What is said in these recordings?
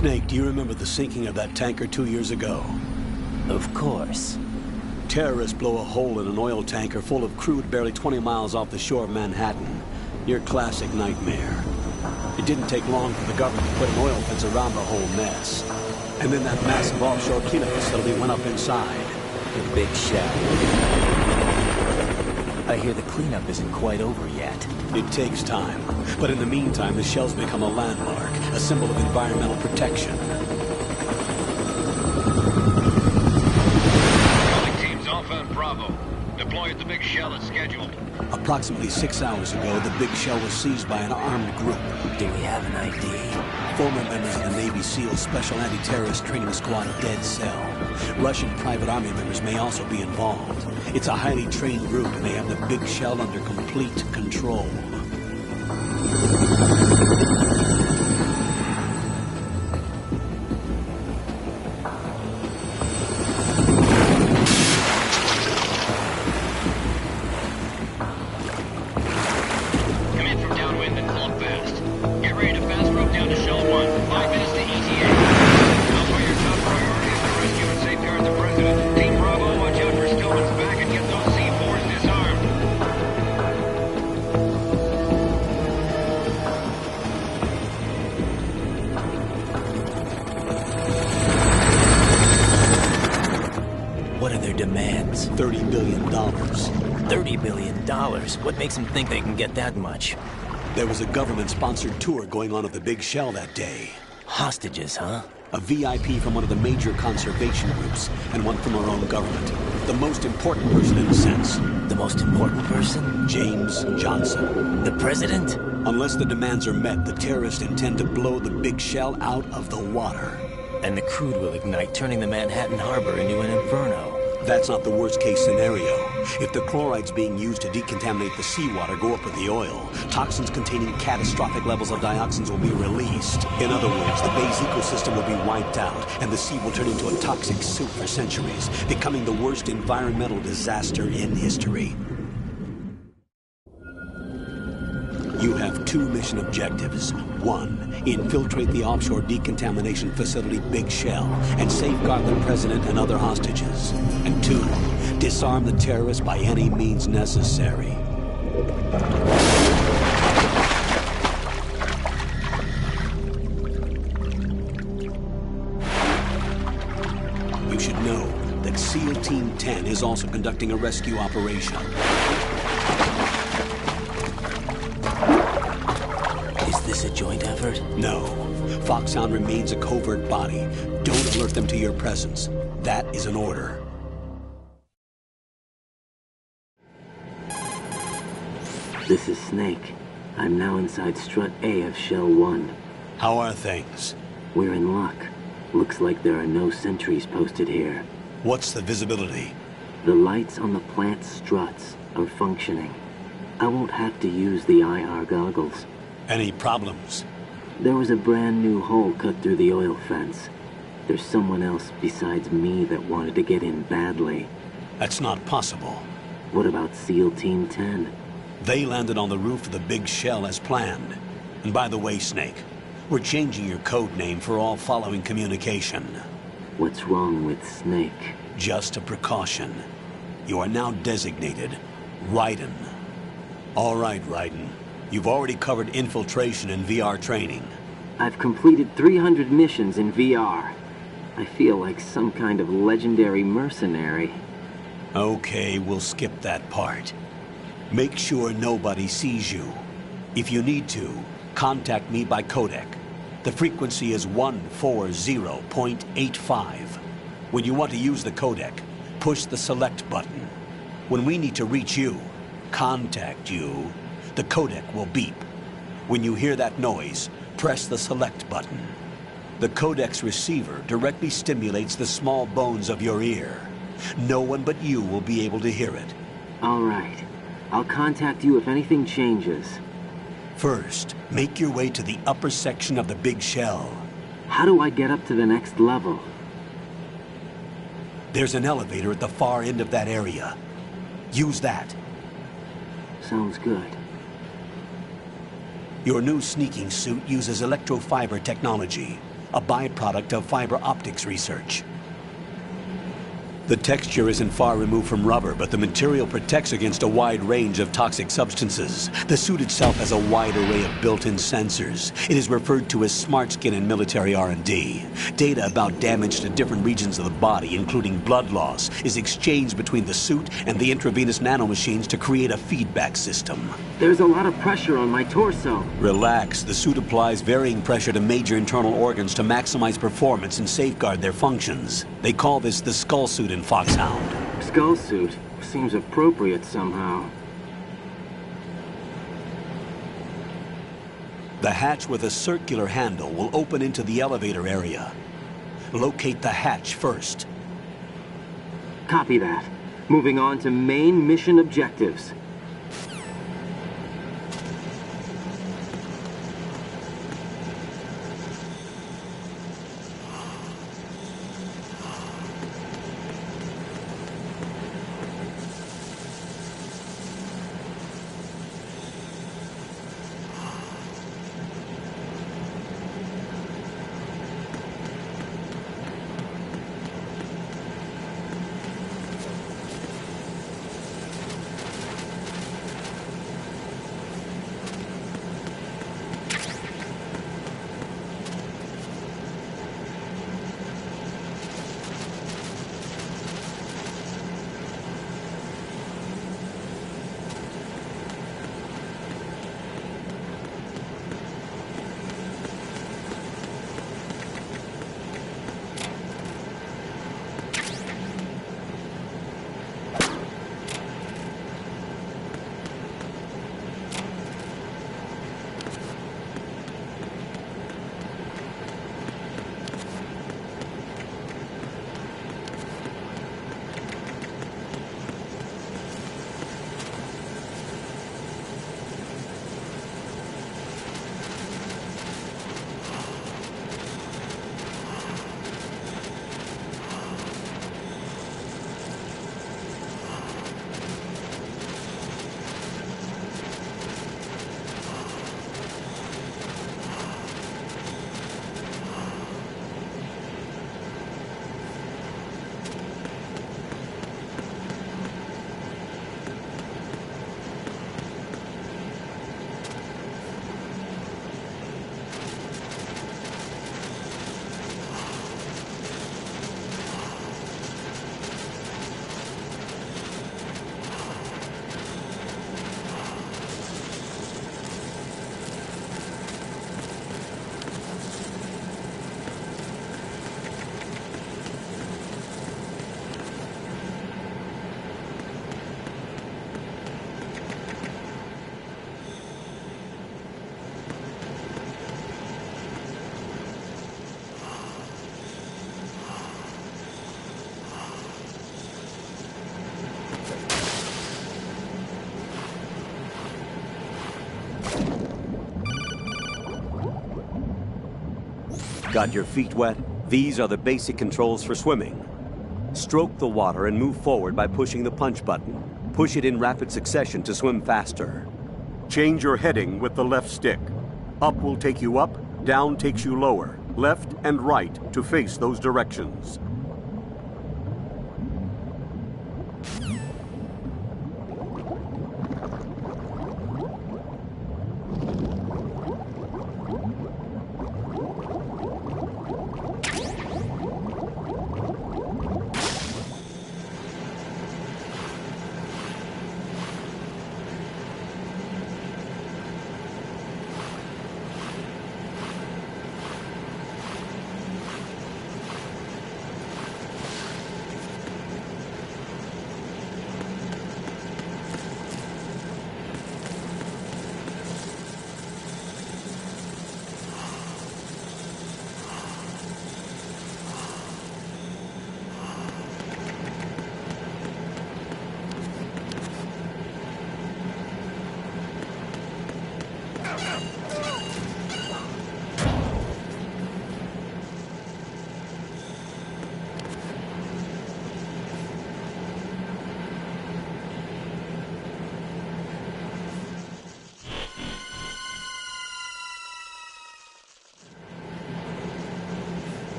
Snake, do you remember the sinking of that tanker 2 years ago? Of course. Terrorists blow a hole in an oil tanker full of crude barely 20 miles off the shore of Manhattan. Your classic nightmare. It didn't take long for the government to put an oil fence around the whole mess. And then that massive offshore cleanup facility went up inside. The big shell. I hear the cleanup isn't quite over yet. It takes time. But in the meantime, the shell's become a landmark, a symbol of environmental protection. Teams Alpha and Bravo. Deploy at the big shell as scheduled. Approximately 6 hours ago, the big shell was seized by an armed group. Do we have an ID? Former members of the Navy SEAL Special Anti-Terrorist Training Squad Dead Cell. Russian private army members may also be involved. It's a highly trained group, and they have the big shell under complete control. What are their demands? $30 billion. $30 billion? What makes them think they can get that much? There was a government-sponsored tour going on at the big shell that day. Hostages, huh? A VIP from one of the major conservation groups, and one from our own government. The most important person in a sense. The most important person? James Johnson. The president? Unless the demands are met, the terrorists intend to blow the big shell out of the water. And the crude will ignite, turning the Manhattan Harbor into an inferno. That's not the worst-case scenario. If the chlorides being used to decontaminate the seawater go up with the oil, toxins containing catastrophic levels of dioxins will be released. In other words, the bay's ecosystem will be wiped out, and the sea will turn into a toxic soup for centuries, becoming the worst environmental disaster in history. You have 2 mission objectives. 1, infiltrate the offshore decontamination facility Big Shell and safeguard the president and other hostages. And 2, disarm the terrorists by any means necessary. You should know that SEAL Team 10 is also conducting a rescue operation. Is this a joint effort? No. Foxhound remains a covert body. Don't alert them to your presence. That is an order. This is Snake. I'm now inside Strut A of Shell 1. How are things? We're in luck. Looks like there are no sentries posted here. What's the visibility? The lights on the plant struts are functioning. I won't have to use the IR goggles. Any problems? There was a brand new hole cut through the oil fence. There's someone else besides me that wanted to get in badly. That's not possible. What about SEAL Team 10? They landed on the roof of the Big Shell as planned. And by the way, Snake, we're changing your code name for all following communication. What's wrong with Snake? Just a precaution. You are now designated Raiden. All right, Raiden. You've already covered infiltration and VR training. I've completed 300 missions in VR. I feel like some kind of legendary mercenary. Okay, we'll skip that part. Make sure nobody sees you. If you need to, contact me by codec. The frequency is 140.85. When you want to use the codec, push the select button. When we need to reach you, contact you, the codec will beep. When you hear that noise, press the select button. The codec's receiver directly stimulates the small bones of your ear. No one but you will be able to hear it. All right. I'll contact you if anything changes. First, make your way to the upper section of the Big Shell. How do I get up to the next level? There's an elevator at the far end of that area. Use that. Sounds good. Your new sneaking suit uses electrofiber technology. a byproduct of fiber optics research. The texture isn't far removed from rubber, but the material protects against a wide range of toxic substances. The suit itself has a wide array of built-in sensors. It is referred to as smart skin in military R&D. Data about damage to different regions of the body, including blood loss, is exchanged between the suit and the intravenous nanomachines to create a feedback system. There's a lot of pressure on my torso. Relax. The suit applies varying pressure to major internal organs to maximize performance and safeguard their functions. They call this the skull suit in Foxhound. Skull suit seems appropriate somehow. The hatch with a circular handle will open into the elevator area. Locate the hatch first. Copy that. Moving on to main mission objectives. Got your feet wet? These are the basic controls for swimming. Stroke the water and move forward by pushing the punch button. Push it in rapid succession to swim faster. Change your heading with the left stick. Up will take you up, down takes you lower, left and right to face those directions.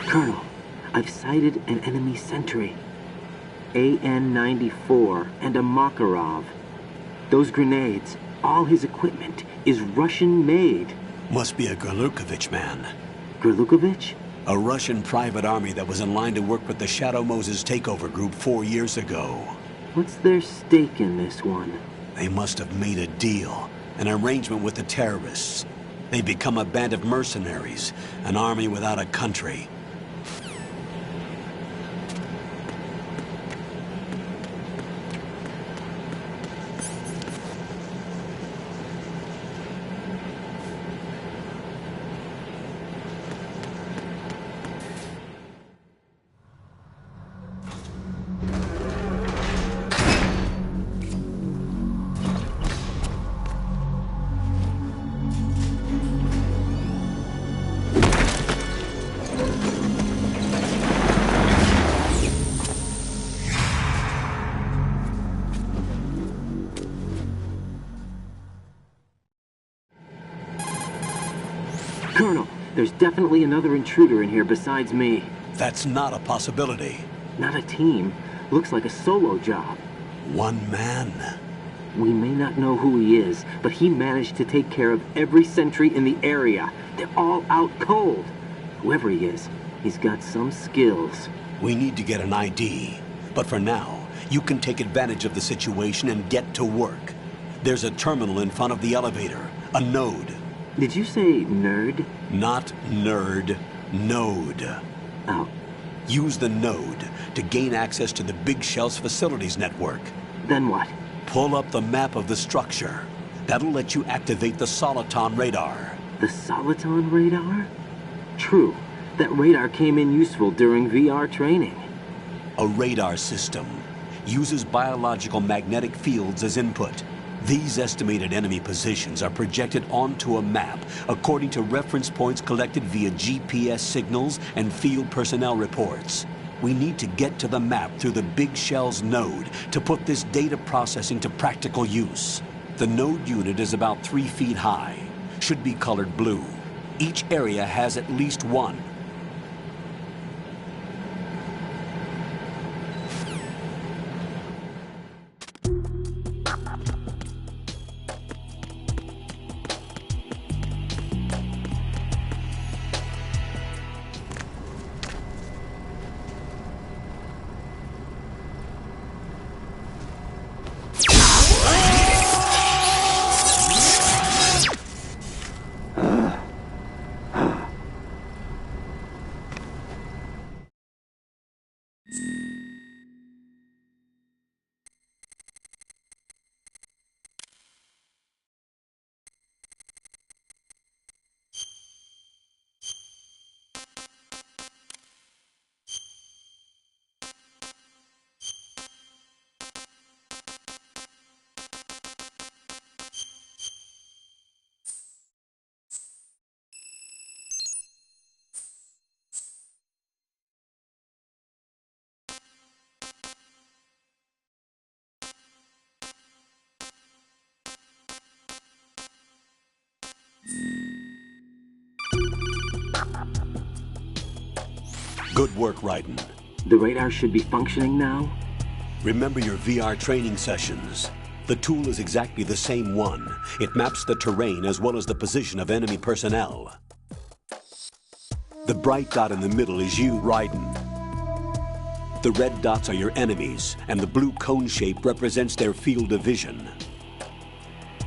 Colonel, I've sighted an enemy sentry. AN-94 and a Makarov. Those grenades, all his equipment, is Russian-made. Must be a Gorlukovich man. Gorlukovich? A Russian private army that was in line to work with the Shadow Moses takeover group 4 years ago. What's their stake in this one? They must have made a deal, an arrangement with the terrorists. They become a band of mercenaries, an army without a country. Colonel, there's definitely another intruder in here besides me. That's not a possibility. Not a team. Looks like a solo job. One man. We may not know who he is, but he managed to take care of every sentry in the area. They're all out cold. Whoever he is, he's got some skills. We need to get an ID. But for now, you can take advantage of the situation and get to work. There's a terminal in front of the elevator. A node. Did you say nerd? Not nerd. Node. Oh. Use the node to gain access to the Big Shell's facilities network. Then what? Pull up the map of the structure. That'll let you activate the Soliton radar. The Soliton radar? True. That radar came in useful during VR training. A radar system uses biological magnetic fields as input. These estimated enemy positions are projected onto a map according to reference points collected via GPS signals and field personnel reports. We need to get to the map through the Big Shell's node to put this data processing to practical use. The node unit is about 3 feet high, should be colored blue. Each area has at least one. Good work, Raiden. The radar should be functioning now? Remember your VR training sessions. The tool is exactly the same one. It maps the terrain as well as the position of enemy personnel. The bright dot in the middle is you, Raiden. The red dots are your enemies, and the blue cone shape represents their field of vision.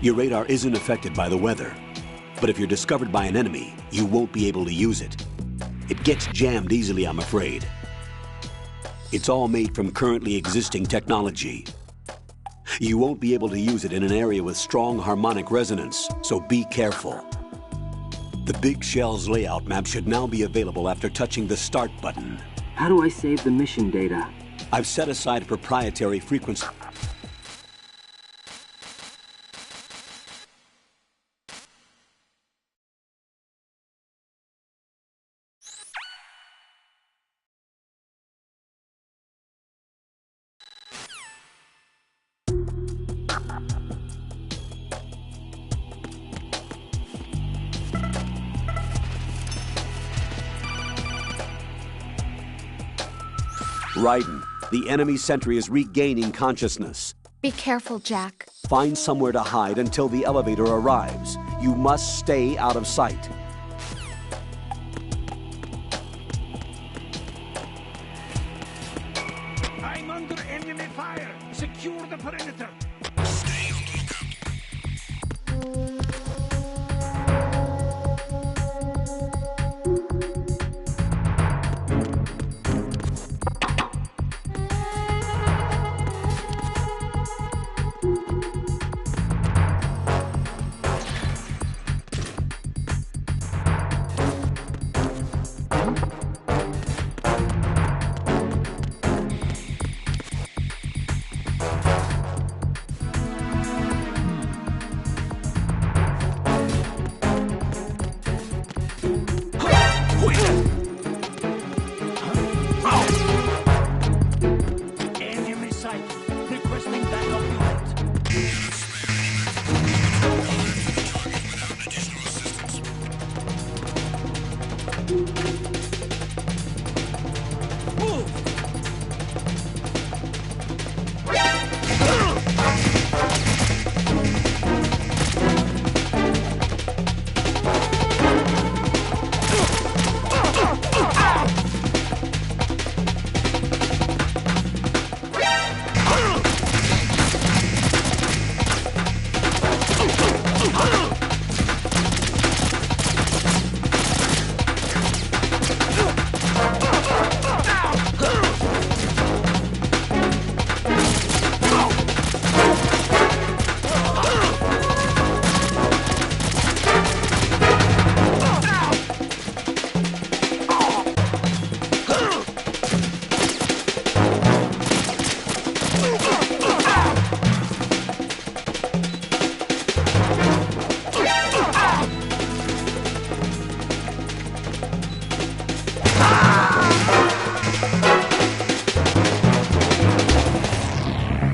Your radar isn't affected by the weather, but if you're discovered by an enemy, you won't be able to use it. It gets jammed easily, I'm afraid. It's all made from currently existing technology. You won't be able to use it in an area with strong harmonic resonance, so be careful. The Big Shell's layout map should now be available after touching the Start button. How do I save the mission data? I've set aside a proprietary frequency. Raiden, the enemy sentry is regaining consciousness. Be careful, Jack. Find somewhere to hide until the elevator arrives. You must stay out of sight. I'm under enemy fire. Secure the perimeter.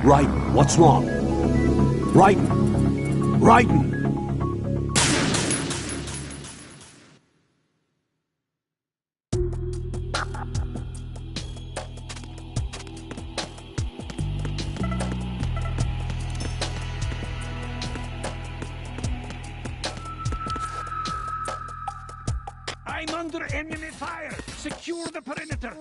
Raiden, what's wrong? Raiden! Raiden! I'm under enemy fire. Secure the perimeter.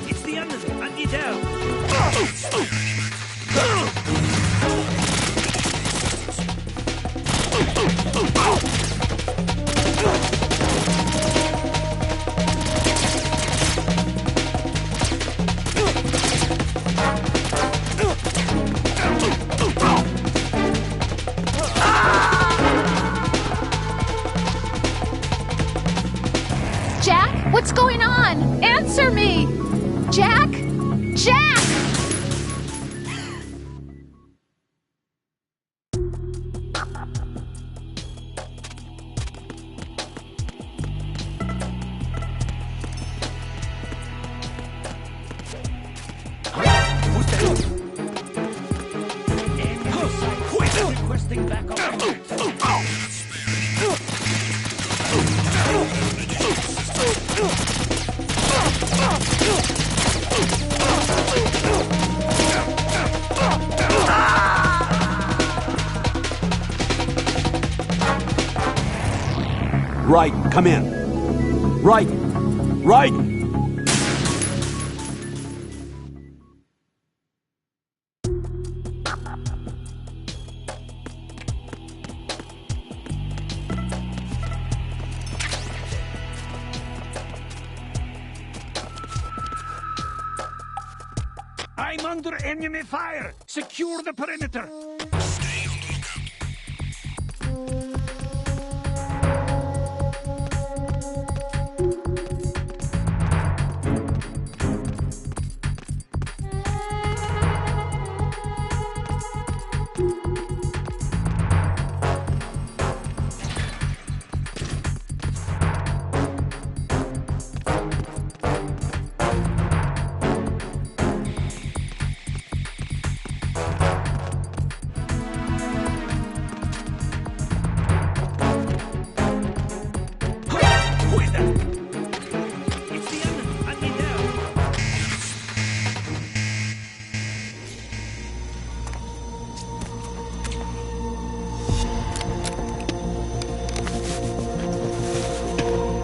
It's the enemy. And get down. Jack, what's going on? Answer me! Jack? Jack! Blasting back up. Right, come in. Right, right. I'm under enemy fire. Secure the perimeter.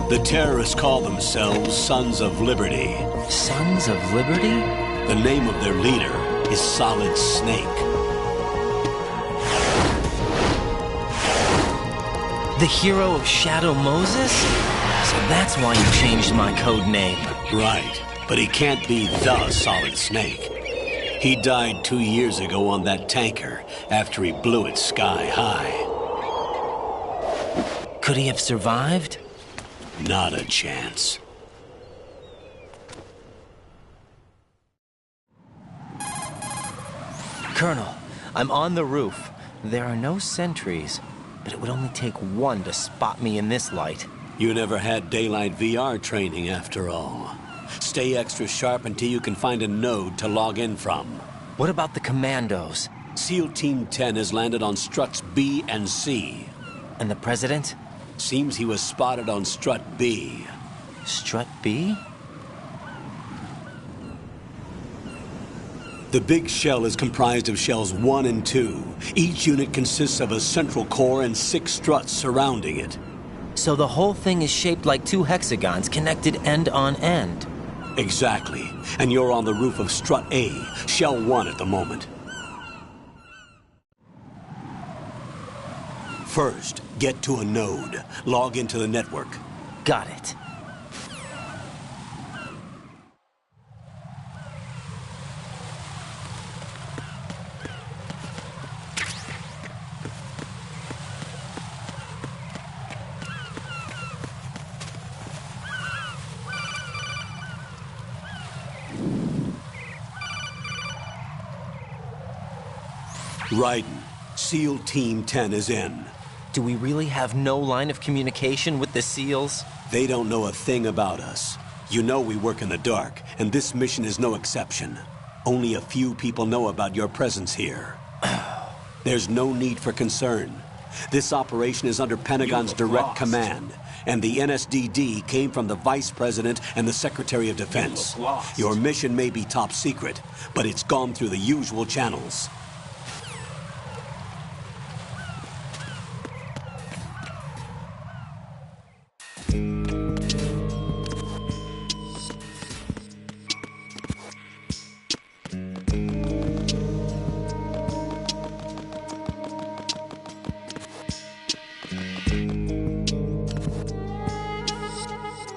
The terrorists call themselves Sons of Liberty. Sons of Liberty? The name of their leader is Solid Snake. The hero of Shadow Moses? So that's why you changed my code name. Right, but he can't be the Solid Snake. He died 2 years ago on that tanker after he blew it sky high. Could he have survived? Not a chance. Colonel, I'm on the roof. There are no sentries, but it would only take one to spot me in this light. You never had daylight VR training after all. Stay extra sharp until you can find a node to log in from. What about the commandos? SEAL Team 10 has landed on struts B and C. And the president? Seems he was spotted on strut B. Strut B? The big shell is comprised of shells 1 and 2. Each unit consists of a central core and 6 struts surrounding it. So the whole thing is shaped like 2 hexagons connected end on end. Exactly. And you're on the roof of strut A, shell 1 at the moment. First, get to a node. Log into the network. Got it. Raiden, SEAL Team 10 is in. Do we really have no line of communication with the SEALs? They don't know a thing about us. You know we work in the dark, and this mission is no exception. Only a few people know about your presence here. There's no need for concern. This operation is under Pentagon's direct command, and the NSDD came from the Vice President and the Secretary of Defense. Your mission may be top secret, but it's gone through the usual channels.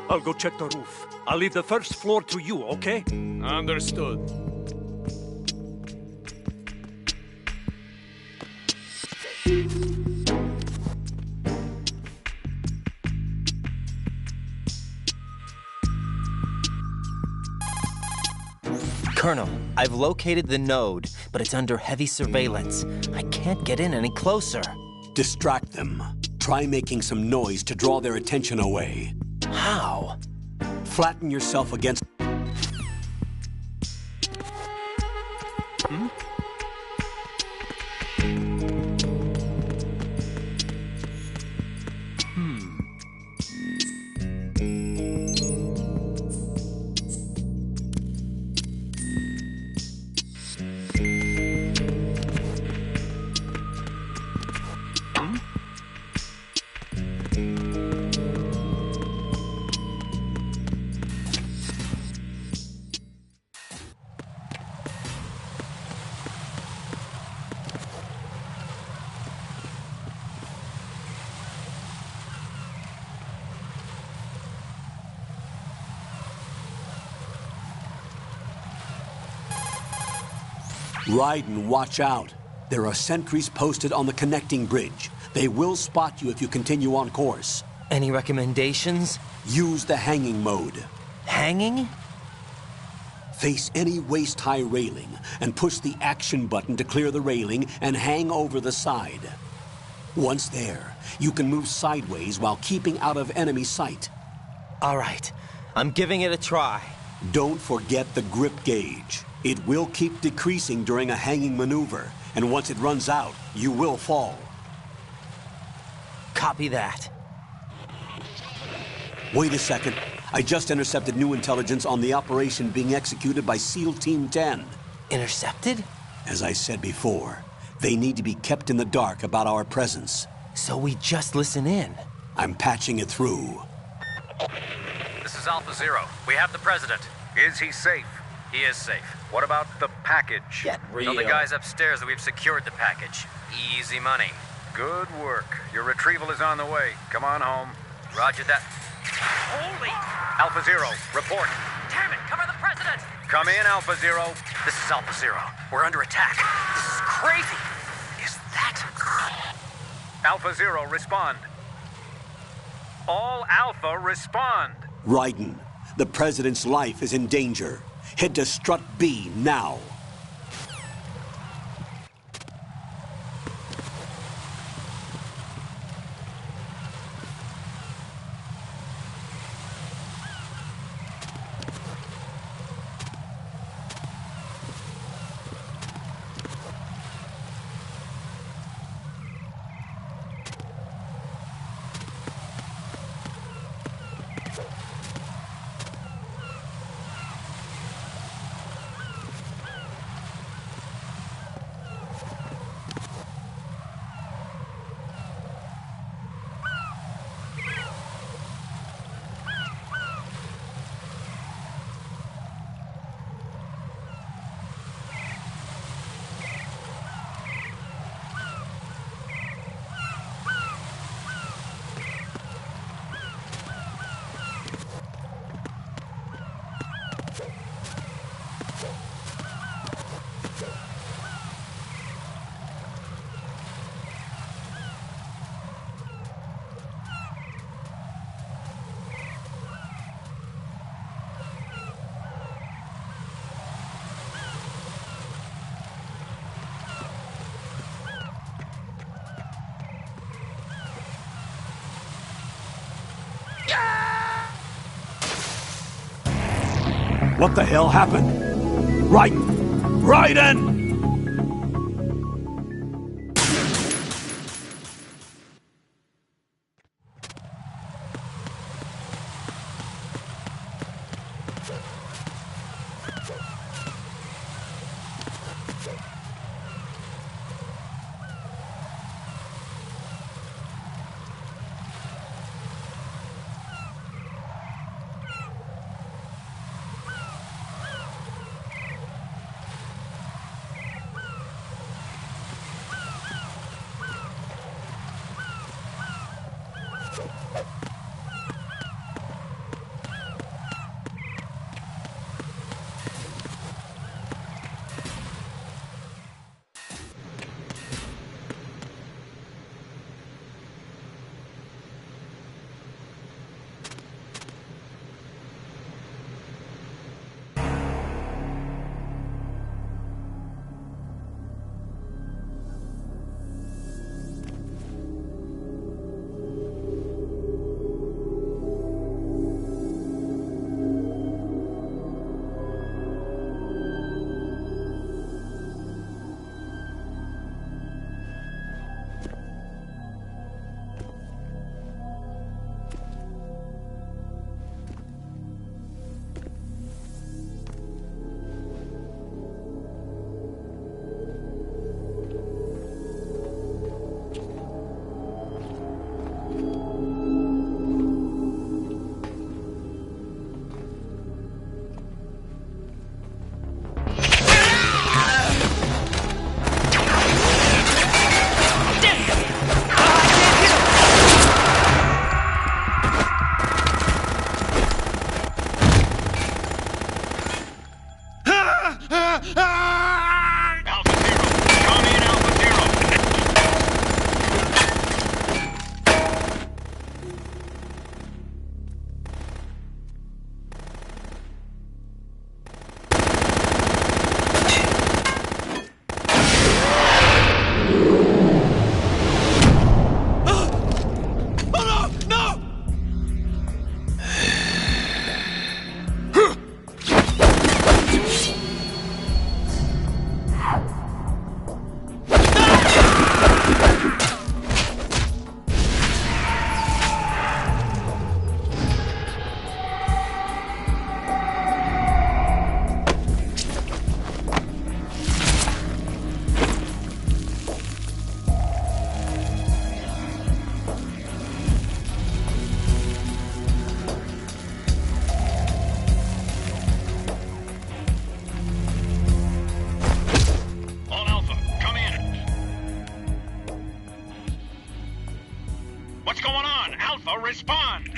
I'll go check the roof. I'll leave the first floor to you, okay? Understood. Colonel, I've located the node, but it's under heavy surveillance. I can't get in any closer. Distract them. Try making some noise to draw their attention away. How? Flatten yourself against... him. Raiden, watch out. There are sentries posted on the connecting bridge. They will spot you if you continue on course. Any recommendations? Use the hanging mode. Hanging? Face any waist-high railing and push the action button to clear the railing and hang over the side. Once there, you can move sideways while keeping out of enemy sight. All right, I'm giving it a try. Don't forget the grip gauge. It will keep decreasing during a hanging maneuver, and once it runs out, you will fall. Copy that. Wait a second. I just intercepted new intelligence on the operation being executed by SEAL Team 10. Intercepted? As I said before, they need to be kept in the dark about our presence. So we just listen in. I'm patching it through. This is Alpha Zero. We have the president. Is he safe? He is safe. What about the package? Get real. Tell the guys upstairs that we've secured the package. Easy money. Good work. Your retrieval is on the way. Come on home. Roger that. Holy! Alpha Zero, report. Damn it! Cover the president! Come in, Alpha Zero. This is Alpha Zero. We're under attack. This is crazy. Is that... Alpha Zero, respond. All Alpha, respond. Raiden, the President's life is in danger. Head to Strut B now. What the hell happened? Raiden! Raiden! What's going on? Alpha, respond!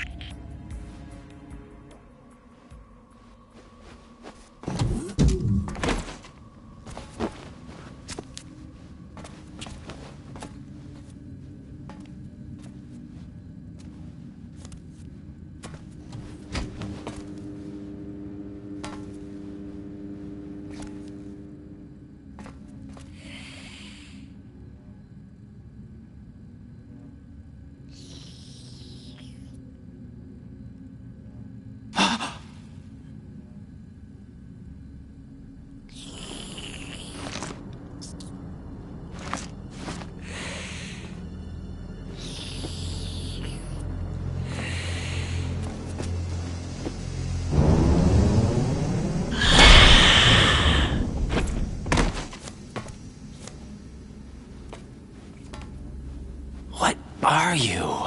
What are you?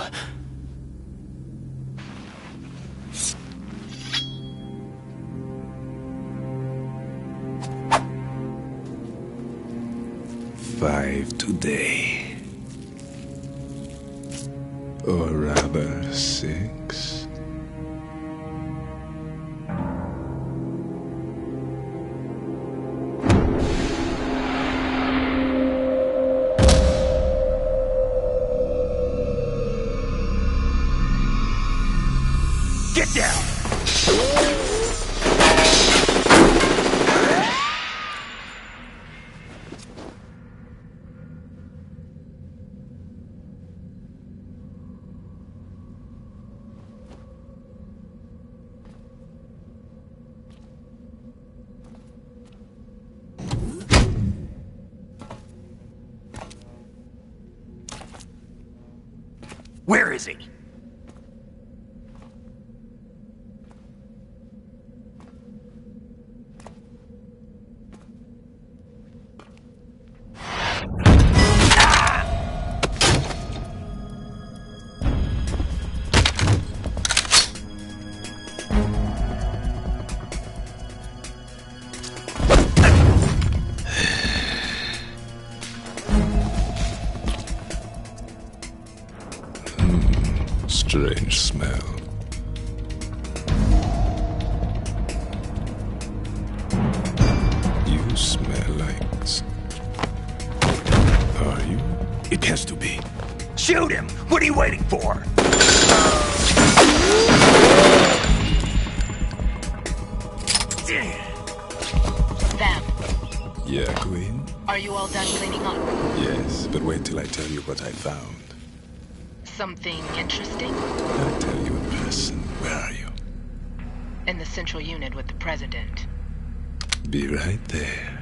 Five today. Or rather, 6. Get down! Where is he? Strange smell. You smell like... Are you? It has to be. Shoot him! What are you waiting for? Vamp, Yeah, Queen? are you all done cleaning up? Yes, but wait till I tell you what I found. Something interesting? I'll tell you in person. Where are you? In the central unit with the president. Be right there.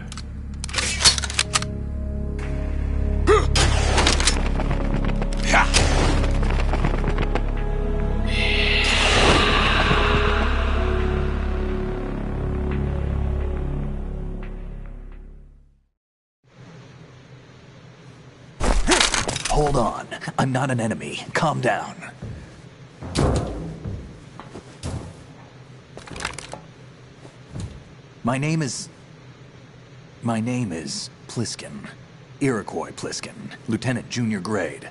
Hold on. I'm not an enemy. Calm down. My name is Pliskin. Iroquois Pliskin. Lieutenant junior grade.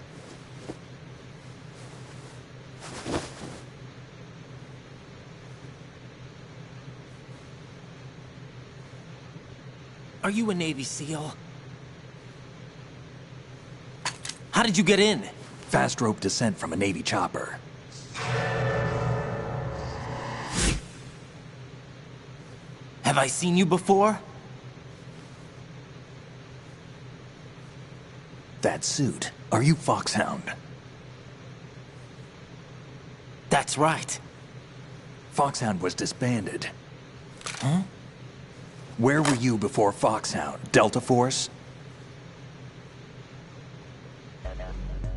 Are you a Navy SEAL? How did you get in? Fast rope descent from a Navy chopper. Have I seen you before? That suit. Are you Foxhound? That's right. Foxhound was disbanded. Huh? Where were you before Foxhound? Delta Force?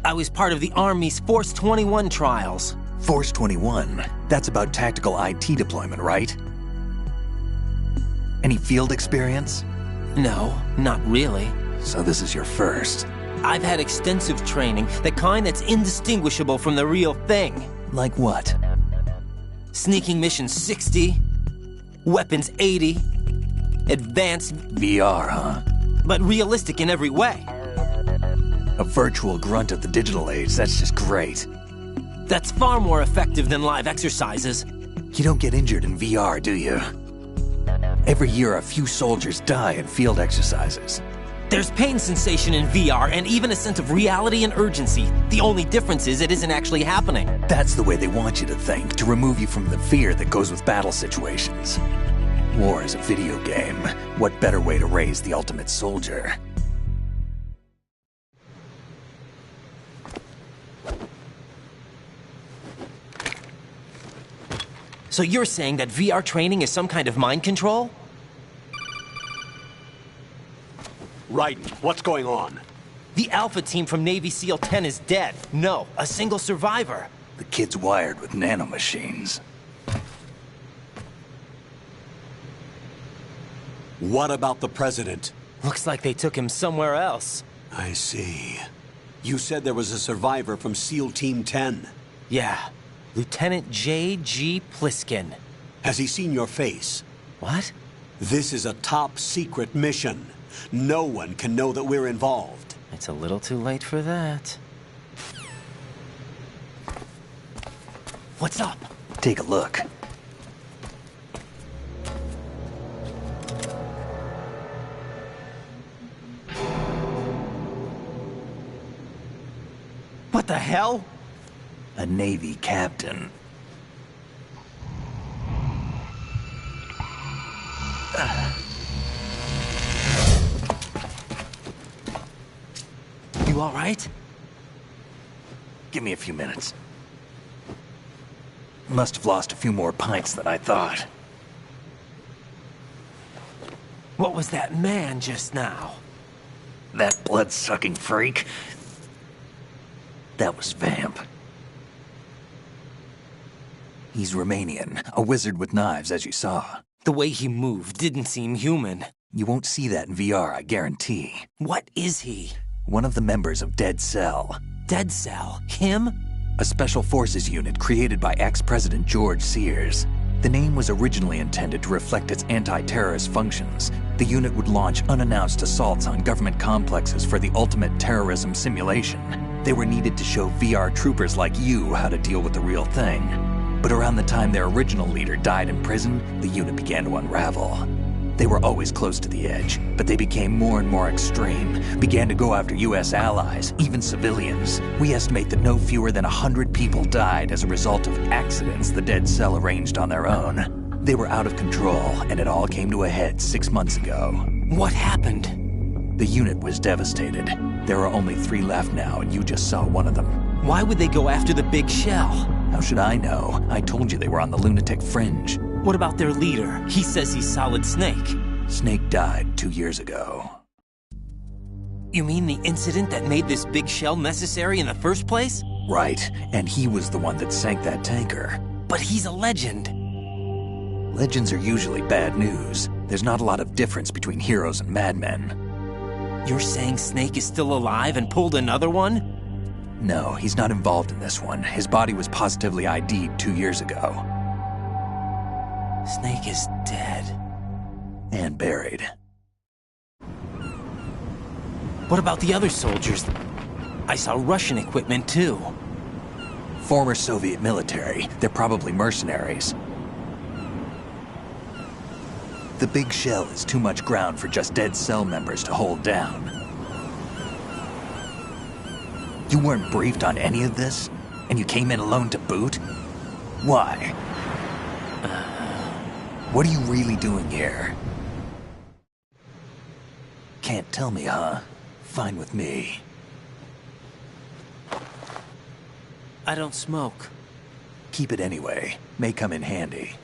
I was part of the Army's Force 21 trials. Force 21? That's about tactical IT deployment, right? Any field experience? No, not really. So this is your first. I've had extensive training, the kind that's indistinguishable from the real thing. Like what? Sneaking mission 60, weapons 80, advanced... VR, huh? But realistic in every way. A virtual grunt of the digital age, that's just great. That's far more effective than live exercises. You don't get injured in VR, do you? Every year, a few soldiers die in field exercises. There's pain sensation in VR and even a sense of reality and urgency. The only difference is it isn't actually happening. That's the way they want you to think, to remove you from the fear that goes with battle situations. War is a video game. What better way to raise the ultimate soldier? So you're saying that VR training is some kind of mind control? Raiden, what's going on? The Alpha team from Navy SEAL 10 is dead. No, a single survivor. The kid's wired with nanomachines. What about the president? Looks like they took him somewhere else. I see. You said there was a survivor from SEAL Team 10. Yeah. Lieutenant J.G. Pliskin. Has he seen your face? What? This is a top-secret mission. No one can know that we're involved. It's a little too late for that. What's up? Take a look. What the hell? A Navy captain. You all right? Give me a few minutes. Must have lost a few more pints than I thought. What was that man just now? That blood-sucking freak? That was Vamp. He's Romanian, a wizard with knives, as you saw. The way he moved didn't seem human. You won't see that in VR, I guarantee. What is he? One of the members of Dead Cell. Dead Cell? Him? A special forces unit created by ex-President George Sears. The name was originally intended to reflect its anti-terrorist functions. The unit would launch unannounced assaults on government complexes for the ultimate terrorism simulation. They were needed to show VR troopers like you how to deal with the real thing. But around the time their original leader died in prison, the unit began to unravel. They were always close to the edge, but they became more and more extreme, began to go after U.S. allies, even civilians. We estimate that no fewer than 100 people died as a result of accidents the Dead Cell arranged on their own. They were out of control, and it all came to a head 6 months ago. What happened? The unit was devastated. There are only 3 left now, and you just saw one of them. Why would they go after the big shell? How should I know? I told you they were on the lunatic fringe. What about their leader? He says he's Solid Snake. Snake died 2 years ago. You mean the incident that made this big shell necessary in the first place? Right, and he was the one that sank that tanker. But he's a legend. Legends are usually bad news. There's not a lot of difference between heroes and madmen. You're saying Snake is still alive and pulled another one? No, he's not involved in this one. His body was positively ID'd 2 years ago. Snake is dead. And buried. What about the other soldiers? I saw Russian equipment too. Former Soviet military. They're probably mercenaries. The big shell is too much ground for just Dead Cell members to hold down. You weren't briefed on any of this? And you came in alone to boot? Why? What are you really doing here? Can't tell me, huh? Fine with me. I don't smoke. Keep it anyway. May come in handy.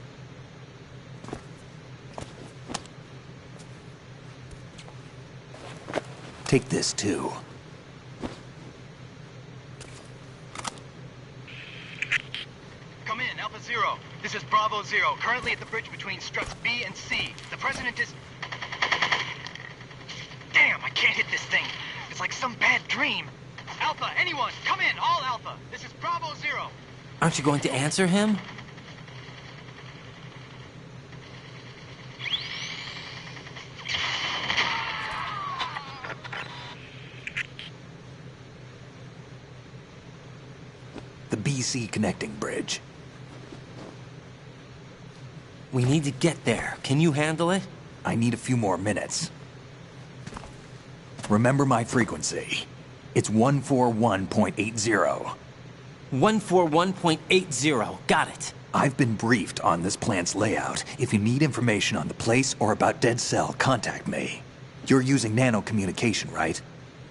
Take this, too. Come in, Alpha Zero. This is Bravo Zero, currently at the bridge between struts B and C. The President is... Damn, I can't hit this thing. It's like some bad dream. Alpha, anyone, come in, all Alpha. This is Bravo Zero. Aren't you going to answer him? The BC connecting bridge. We need to get there. Can you handle it? I need a few more minutes. Remember my frequency. It's 141.80. 141.80. Got it. I've been briefed on this plant's layout. If you need information on the place or about Dead Cell, contact me. You're using nano communication, right?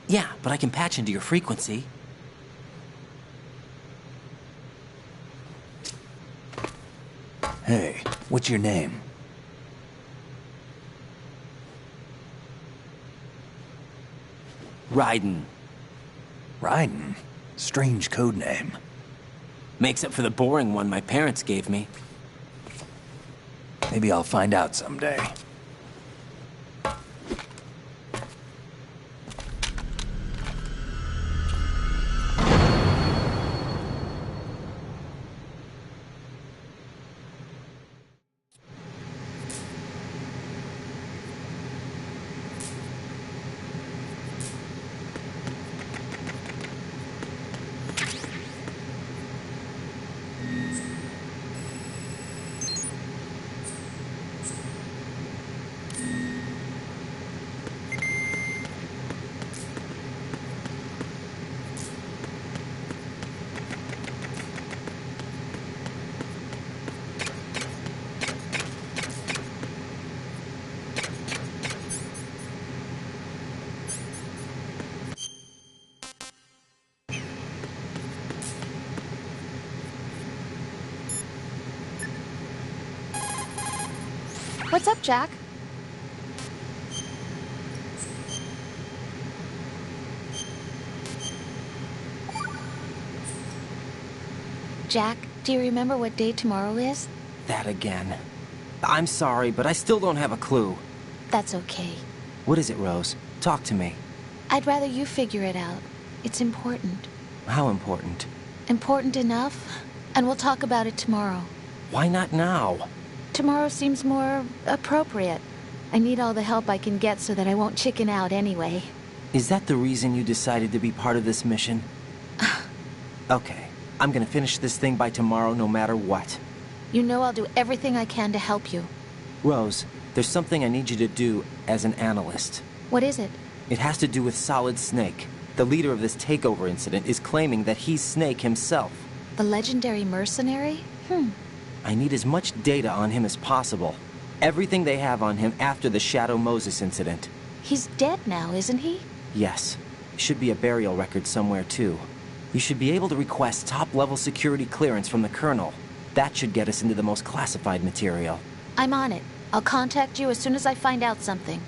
Yeah, but I can patch into your frequency. Hey, what's your name? Raiden. Raiden? Strange code name. Makes up for the boring one my parents gave me. Maybe I'll find out someday. What's up, Jack? Jack, do you remember what day tomorrow is? That again. I'm sorry, but I still don't have a clue. That's okay. What is it, Rose? Talk to me. I'd rather you figure it out. It's important. How important? Important enough? And we'll talk about it tomorrow. Why not now? Tomorrow seems more appropriate. I need all the help I can get so that I won't chicken out anyway. Is that the reason you decided to be part of this mission? Okay, I'm gonna finish this thing by tomorrow no matter what. You know I'll do everything I can to help you. Rose, there's something I need you to do as an analyst. What is it? It has to do with Solid Snake. The leader of this takeover incident is claiming that he's Snake himself. The legendary mercenary? I need as much data on him as possible. Everything they have on him after the Shadow Moses incident. He's dead now, isn't he? Yes. Should be a burial record somewhere, too. You should be able to request top-level security clearance from the Colonel. That should get us into the most classified material. I'm on it. I'll contact you as soon as I find out something.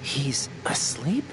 He's asleep?